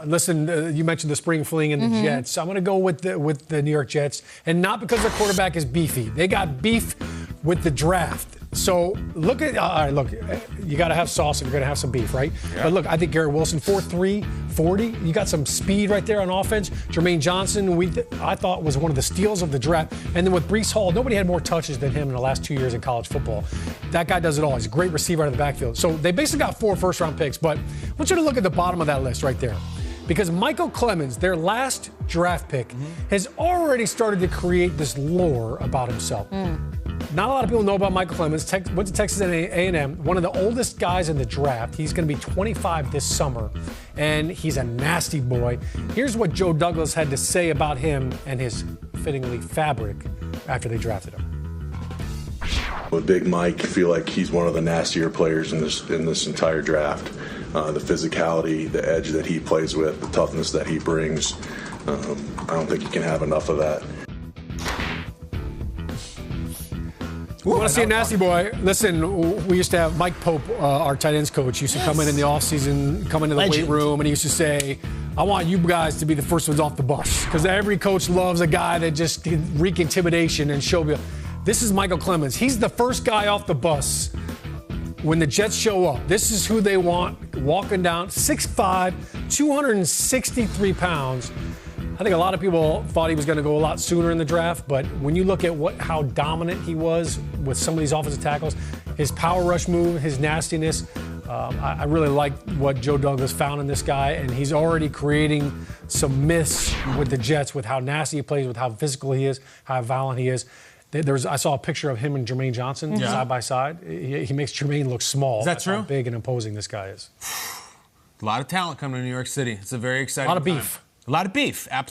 Listen, you mentioned the spring fling and the Jets. I'm going to go with the New York Jets, and not because their quarterback is beefy. They got beef with the draft. So look, you got to have sauce if you're going to have some beef, right? Yeah. But look, I think Garrett Wilson, 4'3", 40. You got some speed right there on offense. Jermaine Johnson, I thought was one of the steals of the draft. And then with Breece Hall, nobody had more touches than him in the last 2 years in college football. That guy does it all. He's a great receiver out of the backfield. So they basically got 4 first-round picks. But I want you to look at the bottom of that list right there. Because Michael Clemens, their last draft pick, has already started to create this lore about himself. Not a lot of people know about Michael Clemens. Went to Texas A&M, one of the oldest guys in the draft. He's going to be 25 this summer, and he's a nasty boy. Here's what Joe Douglas had to say about him and his fittingly fabric after they drafted him. With Big Mike, I feel like he's one of the nastier players in this entire draft. The physicality, the edge that he plays with, the toughness that he brings. I don't think you can have enough of that. We want to see a nasty boy. Listen, we used to have Mike Pope, our tight ends coach, used to come in the offseason, come into the weight room, and he used to say, I want you guys to be the first ones off the bus. Because every coach loves a guy that just can wreak intimidation and show you. This is Michael Clemens. He's the first guy off the bus when the Jets show up. This is who they want walking down, 6'5", 263 pounds. I think a lot of people thought he was going to go a lot sooner in the draft, but when you look at how dominant he was with some of these offensive tackles, his power rush move, his nastiness, I really like what Joe Douglas found in this guy, and he's already creating some myths with the Jets with how nasty he plays, with how physical he is, how violent he is. I saw a picture of him and Jermaine Johnson side by side. He makes Jermaine look small. Is that true? How big and imposing this guy is. A lot of talent coming to New York City. It's a very exciting time. A lot of beef. A lot of beef, absolutely.